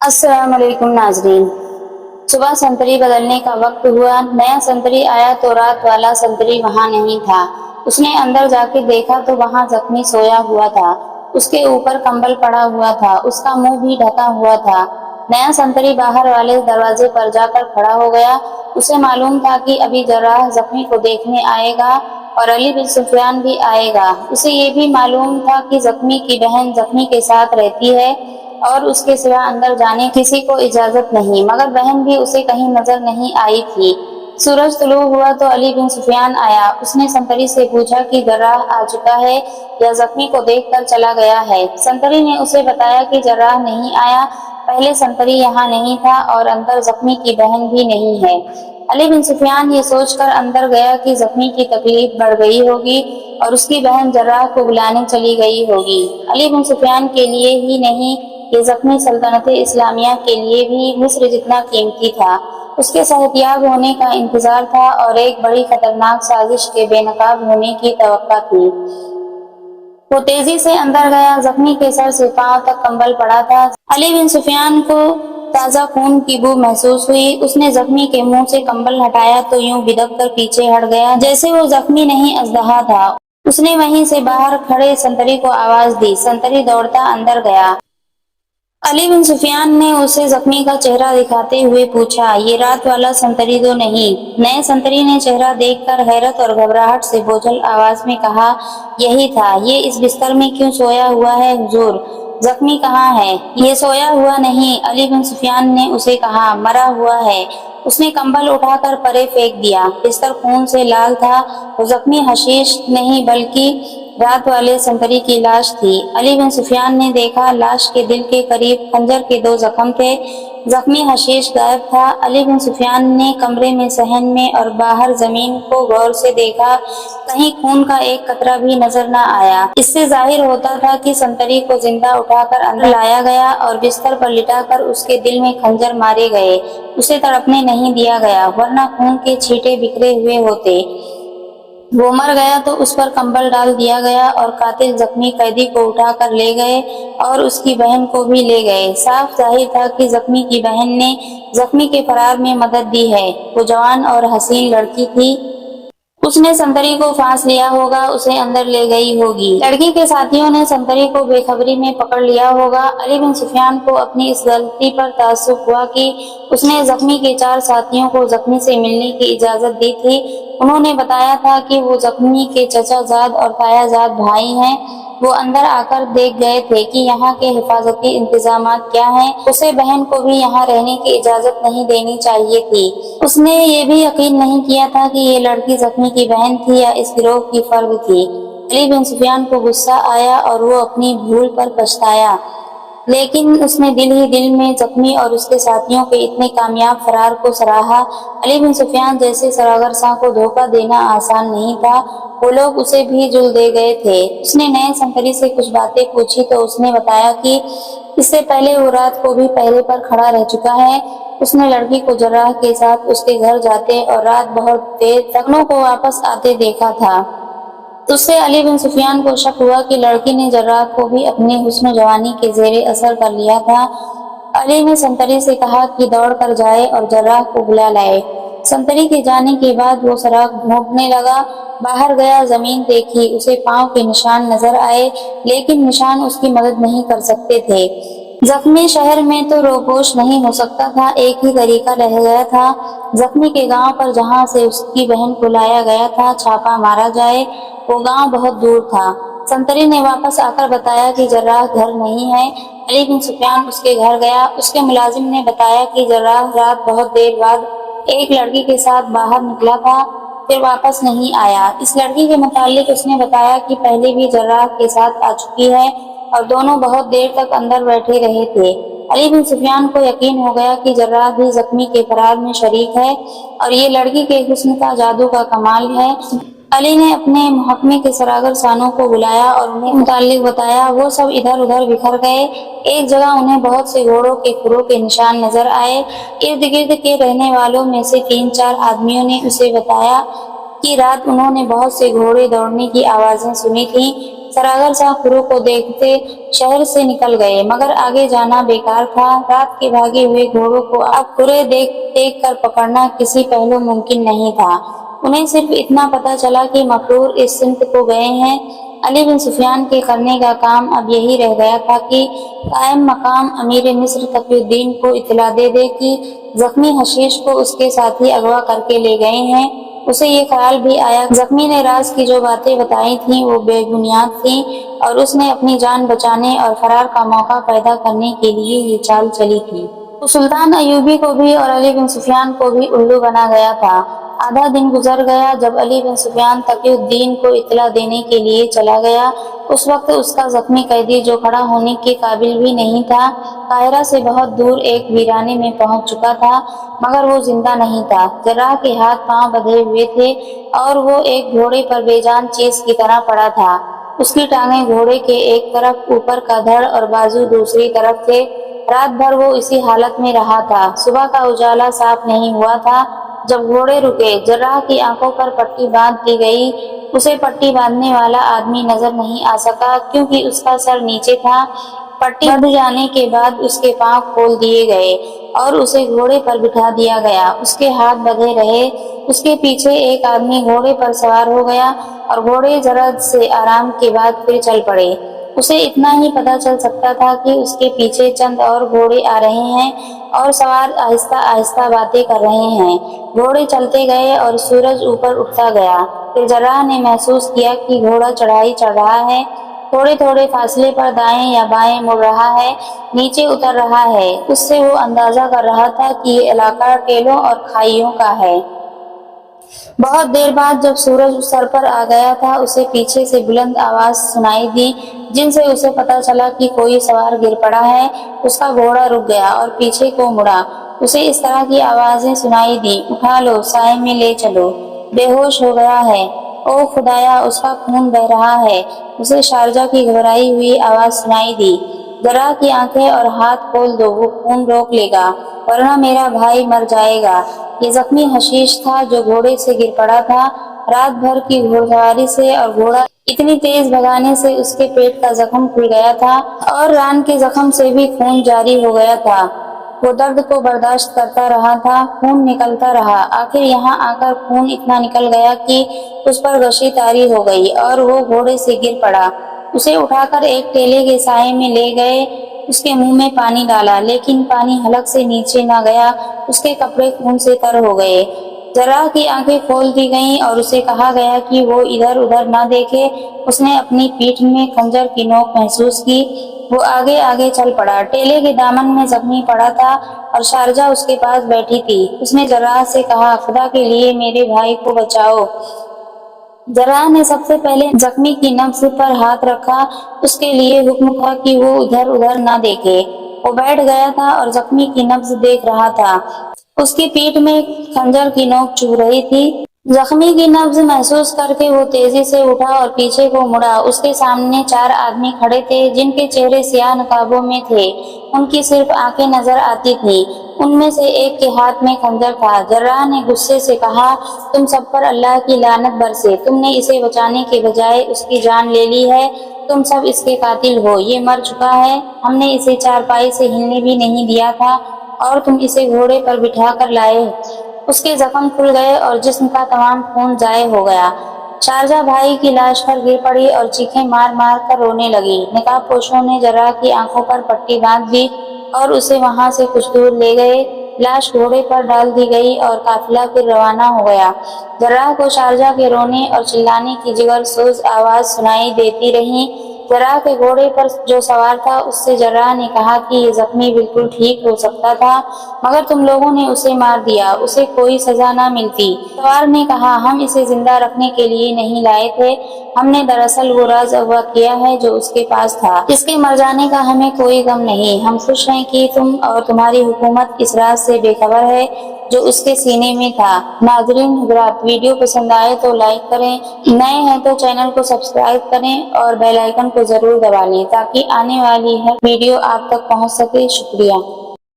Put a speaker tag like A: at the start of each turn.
A: अस्सलाम वालेकुम नाजरीन। सुबह संतरी बदलने का वक्त हुआ। नया संतरी आया तो रात वाला संतरी वहां नहीं था। उसने अंदर जाके देखा तो वहां जख्मी सोया हुआ था। उसके ऊपर कंबल पड़ा हुआ था। उसका मुंह भी ढका हुआ था। नया संतरी बाहर वाले दरवाजे पर जाकर खड़ा हो गया। उसे मालूम था कि अभी जर्राह जख्मी को देखने आएगा और अली बिन सुफियान भी आएगा। उसे ये भी मालूम था कि जख्मी की बहन जख्मी के साथ रहती है और उसके सिवा अंदर जाने किसी को इजाजत नहीं, मगर बहन भी उसे कहीं नजर नहीं आई थी। सूरज तुलू हुआ तो अली बिन सुफियान आया। उसने संतरी से पूछा कि जर्राह आ चुका है या जख्मी को देखकर चला गया है। संतरी ने उसे बताया कि जर्राह नहीं आया, पहले संतरी यहाँ नहीं था और अंदर जख्मी की बहन भी नहीं है। अली बिन सुफियान ये सोचकर अंदर गया कि जख्मी की तकलीफ बढ़ गई होगी और उसकी बहन जर्राह को बुलाने चली गई होगी। अली बिन सुफियान के लिए ही नहीं, ये जख्मी सल्तनत इस्लामिया के लिए भी मिस्र जितना कीमती था। उसके सेहतयाब होने का इंतजार था और एक बड़ी खतरनाक साजिश के बेनकाब होने की तवक्का थी। वो तेजी से अंदर गया। जख्मी के सर से पांव तक कंबल पड़ा था। अली बिन सुफियान को ताजा खून की बू महसूस हुई। उसने जख्मी के मुंह से कंबल हटाया तो यूं बिदक कर पीछे हट गया जैसे वो जख्मी नहीं अजदहा था। उसने वहीं से बाहर खड़े संतरी को आवाज दी। संतरी दौड़ता अंदर गया। अली बिन सुफियान ने उसे जख्मी का चेहरा दिखाते हुए पूछा, ये रात वाला संतरी तो नहीं? नए संतरी ने चेहरा देखकर हैरत और घबराहट से बोझल आवाज में कहा, यही था। ये इस बिस्तर में क्यों सोया हुआ है हुजूर? जख्मी कहाँ है? ये सोया हुआ नहीं, अली बिन सुफियान ने उसे कहा, मरा हुआ है। उसने कंबल उठाकर परे फेंक दिया। बिस्तर खून से लाल था। वो जख्मी हशीश नहीं बल्कि रात वाले संतरी की लाश थी। अली बिन सुफियान ने देखा, लाश के दिल के करीब खंजर के 2 जख्म थे। जख्मी हशीश गायब था। अली बिन सुफियान ने कमरे में, सहन में और बाहर जमीन को गौर से देखा। कहीं खून का एक कतरा भी नजर न आया। इससे जाहिर होता था कि संतरी को जिंदा उठाकर अंदर लाया गया और बिस्तर पर लिटाकर उसके दिल में खंजर मारे गए। उसे तड़पने नहीं दिया गया, वरना खून के छींटे बिखरे हुए होते। वो मर गया तो उस पर कंबल डाल दिया गया और कातिल जख्मी कैदी को उठाकर ले गए और उसकी बहन को भी ले गए। साफ जाहिर था कि जख्मी की बहन ने जख्मी के फरार में मदद दी है। वो जवान और हसीन लड़की थी। उसने संतरी को फांस लिया होगा, उसे अंदर ले गई होगी। लड़की के साथियों ने संतरी को बेखबरी में पकड़ लिया होगा। अली बिन सुफियान को अपनी इस गलती पर ताज्जुब हुआ कि उसने जख्मी के 4 साथियों को जख्मी से मिलने की इजाजत दी थी। उन्होंने बताया था कि वो जख्मी के चचाजाद और तायाजाद भाई हैं। वो अंदर आकर देख गए थे कि यहाँ के हिफाजती इंतजामात क्या हैं। उसे बहन को भी यहाँ रहने की इजाजत नहीं देनी चाहिए थी। उसने ये भी यकीन नहीं किया था कि ये लड़की जख्मी की बहन थी या इस गिरोह की फर्द थी। अली बिन सुफियान को गुस्सा आया और वो अपनी भूल पर पछताया, लेकिन उसने दिल ही दिल में जख्मी और उसके साथियों के इतने कामयाब फरार को सराहा। अली बिन सुफियान जैसे सरागरसा को धोखा देना आसान नहीं था। वो लोग उसे भी जुल दे गए थे। उसने नए संतरी से कुछ बातें पूछी तो उसने बताया कि इससे पहले वो रात को भी पहरे पर खड़ा रह चुका है। उसने लड़की को जर्राह के साथ उसके घर जाते और रात बहुत देर तक दोनों को वापस आते देखा था। उससे अली बिन सुफियान को शक हुआ कि लड़की ने जर्राह को भी अपने हुस्न जवानी के जेरे असर कर लिया था। अली ने संतरी से कहा कि दौड़ कर जाए और जर्राह को बुला लाए। संतरी के जाने के बाद वो सराग ढूंढने लगा। बाहर गया, जमीन देखी, उसे पांव के निशान नजर आए, लेकिन निशान उसकी मदद नहीं कर सकते थे। जख्मी शहर में तो रोपोश नहीं हो सकता था। एक ही तरीका रह गया था, जख्मी के गांव पर जहां से उसकी बहन को लाया गया था छापा मारा जाए। वो गांव बहुत दूर था। संतरी ने वापस आकर बताया कि जर्राह घर नहीं है। अली बिन सुफियान उसके घर गया। उसके मुलाजिम ने बताया कि जर्राह रात बहुत देर बाद एक लड़की के साथ बाहर निकला था, फिर वापस नहीं आया। इस लड़की के मुतालिक उसने बताया कि पहले भी जर्राह के साथ आ चुकी है और दोनों बहुत देर तक अंदर बैठे रहे थे। अली बिन सुफियान को यकीन हो गया कि जर्राह भी जख्मी के फरार में शरीक है और ये लड़की के हुस्न का जादू का कमाल है। अली ने अपने महकमे के सरागर सानों को बुलाया और उन्हें मुतालिक बताया। वो सब इधर उधर बिखर गए। एक जगह उन्हें बहुत से घोड़ों के खुरों के निशान नजर आए। इर्द गिर्द के रहने वालों में से 3-4 आदमियों ने उसे बताया कि रात उन्होंने बहुत से घोड़े दौड़ने की आवाजें सुनी थी। सरागर शाह खुरू को देखते शहर से निकल गए, मगर आगे जाना बेकार था। रात के भागे हुए घोड़ों को अब खुरे देख कर पकड़ना किसी पहलू मुमकिन नहीं था। उन्हें सिर्फ इतना पता चला कि मकरूर इस सिमत को गए हैं। अली बिन सुफियान के करने का काम अब यही रह गया था कि कायम मकाम अमीर मिस्र तकीउद्दीन को इत्तला दे दे कि जख्मी हशीश को उसके साथी अगवा करके ले गए हैं। उसे ये ख्याल भी आया जख्मी ने राज की जो बातें बताई थीं वो बेबुनियाद थीं और उसने अपनी जान बचाने और फरार का मौका पैदा करने के लिए ये चाल चली थी। तो सुल्तान अयूबी को भी और अली बिन सुफियान को भी उल्लू बना गया था। आधा दिन गुजर गया जब अली बिन सुफियान तकीउद्दीन को इत्तला देने के लिए चला गया। उस वक्त उसका जख्मी कैदी, जो खड़ा होने के काबिल भी नहीं था, काहिरा से बहुत दूर एक वीराने में पहुंच चुका था, मगर वो जिंदा नहीं था। जर्राह के हाथ पांव बंधे हुए थे और वो एक घोड़े पर बेजान चीज की तरह पड़ा था। उसकी टांगें घोड़े के एक तरफ, ऊपर का धड़ और बाजू दूसरी तरफ थे। रात भर वो इसी हालत में रहा था। सुबह का उजाला साफ नहीं हुआ था जब घोड़े रुके। जर्राह की आंखों पर पट्टी बांध दी गई। उसे पट्टी बांधने वाला आदमी नजर नहीं आ सका क्योंकि उसका सर नीचे था। पट्टी बंध जाने के बाद उसके पांव खोल दिए गए और उसे घोड़े पर बिठा दिया गया। उसके हाथ बंधे रहे। उसके पीछे एक आदमी घोड़े पर सवार हो गया और घोड़े जरा से आराम के बाद फिर चल पड़े। उसे इतना ही पता चल सकता था कि उसके पीछे चंद और घोड़े आ रहे हैं और सवार आहिस्ता आहिस्ता बातें कर रहे हैं। घोड़े चलते गए और सूरज ऊपर उठता गया। फिर जर्राह ने महसूस किया कि घोड़ा चढ़ाई चढ़ रहा है। थोड़े थोड़े फासले पर दाएं या बाएं मुड़ रहा है, नीचे उतर रहा है। उससे वो अंदाजा कर रहा था कि ये इलाका टेलों और खाइयों का है। बहुत देर बाद जब सूरज सर पर आ गया था, उसे पीछे से बुलंद आवाज सुनाई दी, जिनसे उसे पता चला कि कोई सवार गिर पड़ा है। उसका घोड़ा रुक गया और पीछे को मुड़ा। उसे इस तरह की आवाजें सुनाई दी, उठा लो, साए में ले चलो, बेहोश हो गया है, ओ खुदाया उसका खून बह रहा है। उसे शारजा की घबराई हुई आवाज सुनाई दी, जर्राह की आंखें और हाथ खोल दो, वो खून रोक लेगा, वरना मेरा भाई मर जाएगा। ये जख्मी हशीश था जो घोड़े से गिर पड़ा था। रात भर की घोड़सवारी से और घोड़ा इतनी तेज भगाने से उसके पेट का जख्म खुल गया था और रान के जख्म से भी खून जारी हो गया था। वो दर्द को बर्दाश्त करता रहा था। खून निकलता रहा। आखिर यहाँ आकर खून इतना निकल गया कि उस पर गशी तारी हो गई और वो घोड़े से गिर पड़ा। उसे उठाकर एक टेले के साए में ले गए। उसके मुंह में पानी डाला, लेकिन पानी हलक से नीचे न गया। उसके कपड़े खून से तर हो गए। जर्राह की आंखें खोल दी गईं और उसे कहा गया कि वो इधर उधर न देखे। उसने अपनी पीठ में खंजर की नोक महसूस की। वो आगे आगे चल पड़ा। टेले के दामन में जख्मी पड़ा था और शारजा उसके पास बैठी थी। उसने जर्राह से कहा, खुदा के लिए मेरे भाई को बचाओ। जर्राह ने सबसे पहले जख्मी की नब्ज पर हाथ रखा। उसके लिए हुक्म था कि वो इधर उधर न देखे। वो बैठ गया था और जख्मी की नब्ज देख रहा था। उसकी पीठ में खंजर की नोक चुभ रही थी। जख्मी की नब्ज महसूस करके वो तेजी से उठा और पीछे को मुड़ा। उसके सामने 4 आदमी खड़े थे, जिनके चेहरे सियाह नकाबों में थे। उनकी सिर्फ आंखें नजर आती थी। उनमें से एक के हाथ में खंजर था। जर्राह ने गुस्से से कहा, तुम सब पर अल्लाह की लानत बरसे। तुमने इसे बचाने के बजाय उसकी जान ले ली है। तुम सब इसके कातिल हो। ये मर चुका है। हमने इसे चारपाई से हिलने भी नहीं दिया था और तुम इसे घोड़े पर बिठा कर लाए। उसके जख्म खुल गए और जिस्म का तमाम खून जाये हो गया। शारजा भाई की लाश पर गिर पड़ी और चीखें मार मार कर रोने लगी। निकाब पोशों ने जर्राह की आंखों पर पट्टी बांध दी और उसे वहां से कुछ दूर ले गए। लाश घोड़े पर डाल दी गई और काफिला फिर रवाना हो गया। जर्राह को शारजा के रोने और चिल्लाने की जिगर सोज आवाज सुनाई देती रही। जर्राह के घोड़े पर जो सवार था, उससे जर्राह ने कहा कि ये जख्मी बिल्कुल ठीक हो सकता था, मगर तुम लोगों ने उसे मार दिया। उसे कोई सजा न मिलती। सवार ने कहा, हम इसे जिंदा रखने के लिए नहीं लाए थे। हमने दरअसल वो राज अगवा किया है जो उसके पास था। इसके मर जाने का हमें कोई गम नहीं। हम खुश हैं कि तुम और तुम्हारी हुकूमत इस राज से बेखबर है जो उसके सीने में था। नाज़रीन हज़रात, वीडियो पसंद आए तो लाइक करें, नए हैं तो चैनल को सब्सक्राइब करें और बेल आइकन को जरूर दबा लें ताकि आने वाली हर वीडियो आप तक पहुंच सके। शुक्रिया।